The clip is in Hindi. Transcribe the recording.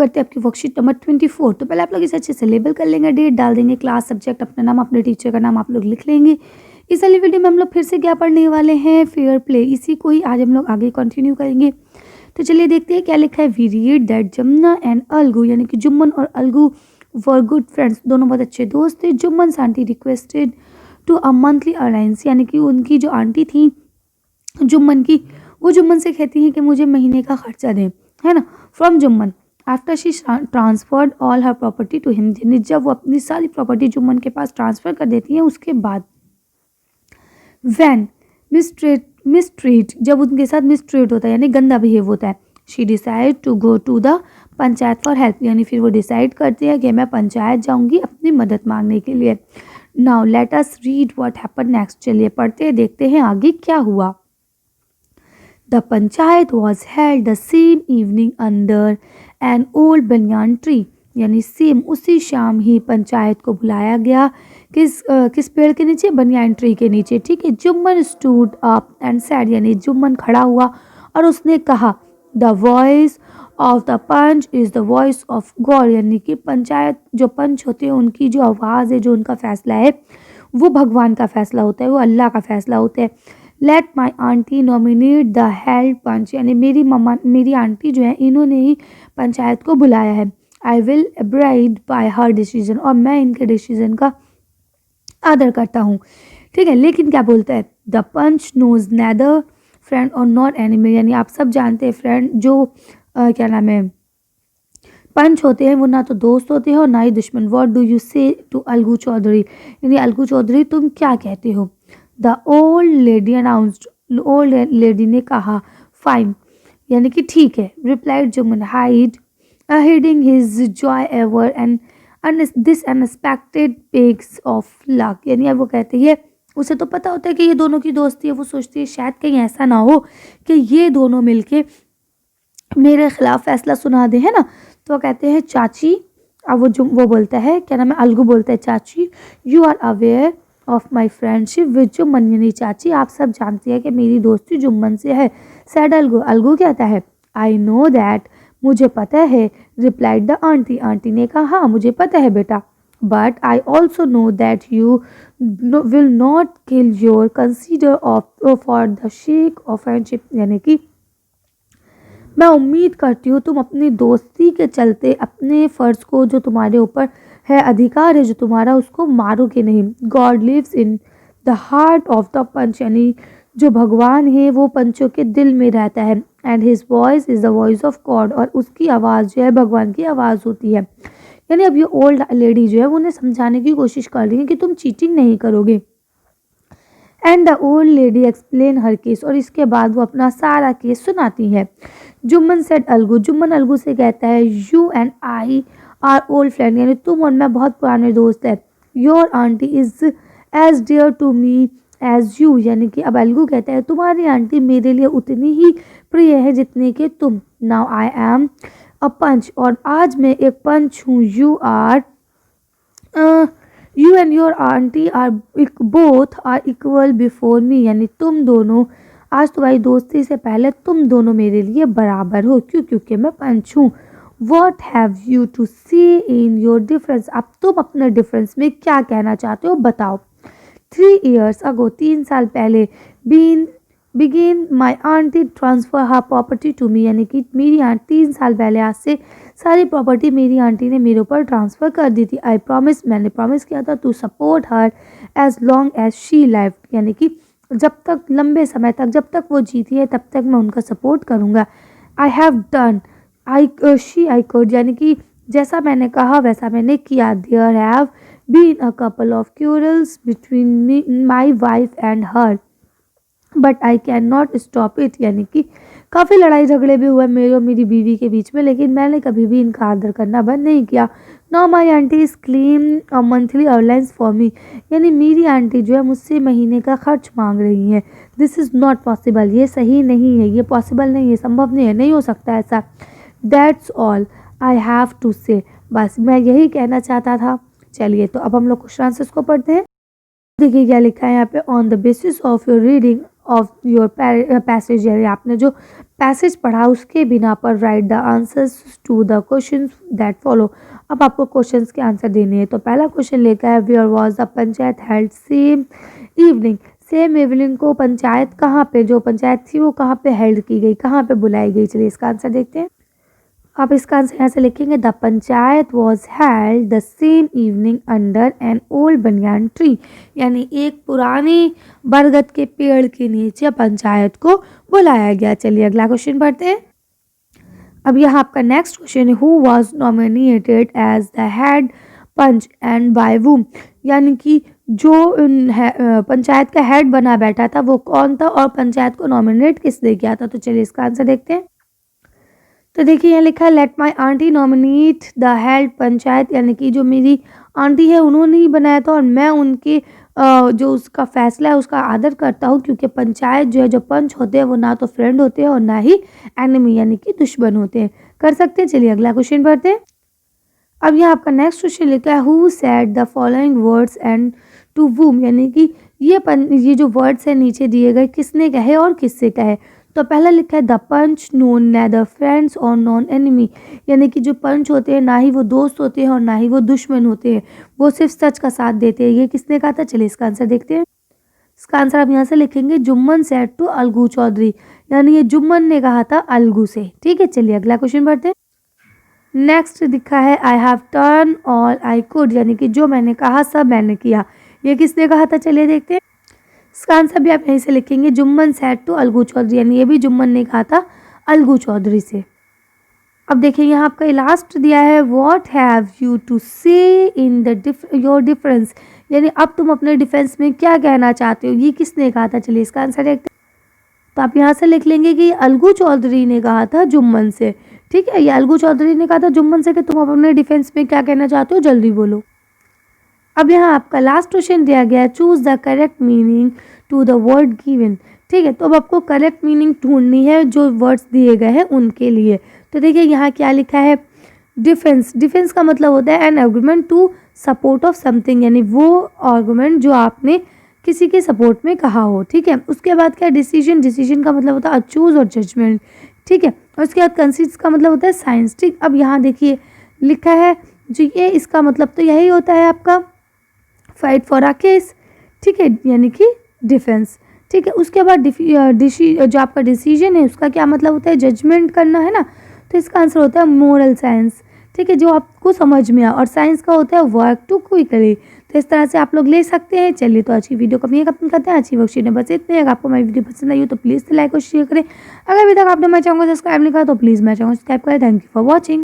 करते हैं आपकी वर्कशीट नंबर 24। तो पहले आप लोग इसे अच्छे से लेबल कर लेंगे, डेट डाल देंगे, क्लास, सब्जेक्ट, अपना नाम, अपने टीचर का नाम आप लोग लिख लेंगे। इस वाली वीडियो में हम लोग फिर से क्या पढ़ने वाले हैं, फेयर प्ले। इसी को ही आज हम लोग आगे कंटिन्यू करेंगे। तो चलिए देखते हैं क्या लिखा है। We read that Jamuna and Algu, यानी कि जुम्मन और अलगू वर गुड फ्रेंड्स, दोनों बहुत अच्छे दोस्त थे। Jumman aunty requested to a monthly allowance, यानी कि उनकी जो आंटी थी जुम्मन की, वो जुम्मन से कहती हैं कि मुझे महीने का खर्चा दें, है ना, from Jumman. After she transferred all her property to him, यानी जब वो अपनी सारी प्रॉपर्टी जुम्मन के पास ट्रांसफ़र कर देती हैं उसके बाद। वैन मिसट्रीट, जब उनके साथ मिसट्रीट होता है यानी गंदा बिहेव होता है। She decide to go to the panchayat for help, यानी फिर वो डिसाइड करती है कि मैं पंचायत जाऊंगी अपनी मदद मांगने के लिए। Now let us read what happened next, चलिए पढ़ते हैं, देखते हैं आगे क्या हुआ। The panchayat was held the same evening under an old banyan tree, यानी सेम उसी शाम ही पंचायत को बुलाया गया। किस पेड़ के नीचे, बनियान ट्री के नीचे, ठीक है। Jumman stood up and said, यानी जुम्मन खड़ा हुआ और उसने कहा, the voice of the panch is the voice of God, यानी कि पंचायत जो पंच होते हैं उनकी जो आवाज़ है, जो उनका फैसला है वो भगवान का फैसला होता है, वो अल्लाह का फैसला होता है। Let my aunty nominate the held panch, यानी मेरी आंटी जो है इन्होंने ही पंचायत को बुलाया है। I will abide by her decision, और मैं इनके डिसीजन का आदर करता हूँ, ठीक है। लेकिन क्या बोलता है, the panch knows neither friend और नॉट एनिमी, यानी आप सब जानते हैं फ्रेंड जो क्या नाम है पंच होते हैं वो ना तो दोस्त होते हैं और ना ही दुश्मन। व्हाट डू यू से टू अलगू चौधरी, यानी अलगू चौधरी तुम क्या कहते हो। The old lady announced, old lady ने कहा, फाइन, यानी कि ठीक है। Replied Jumman hiding his Joy ever and this unexpected PECS of luck, यानी अब वो कहते हैं, उसे तो पता होता है कि ये दोनों की दोस्ती है, वो सोचती है शायद कहीं ऐसा ना हो कि ये दोनों मिलके मेरे खिलाफ फैसला सुना दे, है ना। तो वो कहते हैं, चाची, अब वो बोलता है, क्या नाम है, अलगू बोलता है, चाची you are aware of my friendship with Jumman, यानी चाची आप सब जानती है कि मेरी दोस्ती जुम्मन से है। सैड अलगू, अलगू कहता है, आई नो दैट, मुझे पता है। रिप्लाइड द आंटी, आंटी ने कहा, हाँ मुझे पता है बेटा। But I also know that you will not kill your consider of for the shake of friendship, यानी कि मैं उम्मीद करती हूँ तुम अपनी दोस्ती के चलते अपने फ़र्ज़ को, जो तुम्हारे ऊपर है, अधिकार है जो तुम्हारा, उसको मारोगे नहीं। God lives in the heart of the panch, यानी जो भगवान है वो पंचों के दिल में रहता है। And his voice is the voice of God, और उसकी आवाज़ जो है भगवान की आवाज़ होती है। यानी अब ये ओल्ड लेडी जो है वो उन्हें समझाने की कोशिश कर रही है कि तुम चीटिंग नहीं करोगे। And the old lady explain her case, और इसके बाद वो अपना सारा केस सुनाती है। जुम्मन सेड अलगू, जुम्मन अलगू से कहता है, you and I are old friend, यानी तुम और मैं बहुत पुराने दोस्त हैं। Your aunty is as dear to me as you, यानी कि अब अलगू कहता है, तुम्हारी आंटी मेरे लिए उतनी ही प्रिय है जितनी कि तुम। नाउ आई एम अ पंच, और आज मैं एक पंच हूँ। You and your aunty are both are equal before me, यानी तुम दोनों, आज तुम्हारी दोस्ती से पहले तुम दोनों मेरे लिए बराबर हो, क्योंकि मैं पंच हूँ। वॉट हैव यू टू से इन योर डिफरेंस, अब तुम अपने डिफरेंस में क्या कहना चाहते हो बताओ। 3 years अगो, 3 साल पहले, begin my aunty transfer her property to me, यानी कि मेरी आंटी 3 साल पहले, आज से सारी प्रॉपर्टी मेरी आंटी ने मेरे ऊपर ट्रांसफ़र कर दी थी। आई प्रॉमिस, मैंने प्रॉमिस किया था, to support her as long as she life, यानी कि जब तक, लंबे समय तक, जब तक वो जीती है तब तक मैं उनका सपोर्ट करूँगा। I have done I could, यानी कि जैसा मैंने कहा वैसा मैंने किया। There have been a couple of quarrels between my wife and her, but I can not stop it, यानी कि काफ़ी लड़ाई झगड़े भी हुए मेरे और मेरी बीवी के बीच में, लेकिन मैंने कभी भी इनका आदर करना बंद नहीं किया। Now my aunty is claim a monthly allowance for me, यानी मेरी आंटी जो है मुझसे महीने का खर्च मांग रही है। दिस इज़ नॉट पॉसिबल, ये सही नहीं है, ये पॉसिबल नहीं है, संभव नहीं है, नहीं हो सकता ऐसा। That's all I have to say, बस मैं यही कहना चाहता था। चलिए तो अब हम लोग क्वेश्चन आंसर्स को पढ़ते हैं। देखिए क्या लिखा है यहाँ पे, on the basis of your reading of your passage, यानी आपने जो पैसेज पढ़ा उसके बिना पर write the answers to the questions that follow. अब आपको क्वेश्चंस के आंसर देने हैं। तो पहला क्वेश्चन लेकर है, where was the panchayat held same evening. Same evening को पंचायत कहाँ पे, जो पंचायत थी वो कहाँ पे हेल्ड की गई, कहाँ पे बुलाई गई। चलिए इसका आंसर देखते हैं। आप इसका आंसर यहाँ से लिखेंगे, the panchayat was held the same evening under an old banyan tree, यानी एक पुराने बरगद के पेड़ के नीचे पंचायत को बुलाया गया। चलिए अगला क्वेश्चन पढ़ते हैं। अब यहाँ आपका नेक्स्ट क्वेश्चन है, who was nominated as the head panch and by whom, यानी कि जो पंचायत का हेड बना बैठा था वो कौन था और पंचायत को नॉमिनेट किसने किया था। तो चलिए इसका आंसर देखते हैं। तो देखिए यहाँ लिखा है, let my aunty nominate the head panchayat, यानी कि जो मेरी आंटी है उन्होंने ही बनाया था और मैं उनके जो उसका फैसला है उसका आदर करता हूँ, क्योंकि पंचायत जो है, जो पंच होते हैं वो ना तो फ्रेंड होते हैं और ना ही एनिमी यानी कि दुश्मन होते हैं। कर सकते हैं। चलिए अगला क्वेश्चन पढ़ते हैं। अब यहाँ आपका नेक्स्ट क्वेश्चन लिखा है, who said the following words and to whom, यानी कि ये जो वर्ड्स है नीचे दिए गए किसने कहे और किससे कहे। तो पहला लिखा है, the panch known neither friends और नॉन एनिमी, यानी कि जो पंच होते हैं ना ही वो दोस्त होते हैं और ना ही वो दुश्मन होते हैं, वो सिर्फ सच का साथ देते हैं। ये किसने कहा था। चलिए इसका आंसर देखते हैं। इसका आंसर आप यहाँ से लिखेंगे, जुम्मन सेड टू अलगू चौधरी, यानी ये जुम्मन ने कहा था अलगू से। ठीक है, चलिए अगला क्वेश्चन पढ़ते हैं। नेक्स्ट दिखा है, I have turn all I could, यानी कि जो मैंने कहा सब मैंने किया। ये किसने कहा था। चलिए देखते हैं। इसका आंसर भी आप यहीं से लिखेंगे, जुम्मन सेड टू अलगू चौधरी, यानी ये भी जुम्मन ने कहा था अलगू चौधरी से। अब देखिए यहाँ आपका लास्ट दिया है, व्हाट हैव यू टू से इन द योर डिफरेंस, यानी अब तुम अपने डिफेंस में क्या कहना चाहते हो। ये किसने कहा था। चलिए इसका आंसर देखते हैं। तो आप यहाँ से लिख लेंगे कि अलगू चौधरी ने कहा था जुम्मन से। ठीक है, ये अलगू चौधरी ने कहा था जुम्मन से कि तुम अपने डिफेंस में क्या कहना चाहते हो, जल्दी बोलो। अब यहाँ आपका लास्ट क्वेश्चन दिया गया है, choose the correct meaning to the word given. ठीक है, तो अब आपको करेक्ट मीनिंग ढूंढनी है जो वर्ड्स दिए गए हैं उनके लिए। तो देखिए यहाँ क्या लिखा है, डिफेंस। डिफेंस का मतलब होता है an argument to support of something, यानी वो आर्गुमेंट जो आपने किसी के सपोर्ट में कहा हो। ठीक है, उसके बाद क्या, डिसीजन। डिसीजन का मतलब होता है चूज और जजमेंट। ठीक है, और उसके बाद कंसीड्स का मतलब होता है साइंस। ठीक, अब यहाँ देखिए लिखा है जो ये, इसका मतलब तो यही होता है आपका फाइट फॉर अ केस। ठीक है, यानी कि डिफेंस। ठीक है, उसके बाद जो आपका डिसीजन है उसका क्या मतलब होता है, जजमेंट करना है ना। तो इसका आंसर होता है मोरल साइंस। ठीक है, जो आपको समझ में आए, और साइंस का होता है वर्क टू क्विकली। तो इस तरह से आप लोग ले सकते हैं। चलिए तो अच्छी वीडियो कभी खत्म करते हैं। अच्छी वर्कशीट है बस इतने। अगर आपको मेरी वीडियो पसंद आई हो तो प्लीज़ लाइक और शेयर करें। अगर अभी तक आपने मेरे चैनल को सब्सक्राइब नहीं करा तो प्लीज़ मेरे चैनल को सब्सक्राइब करें। Thank you for watching.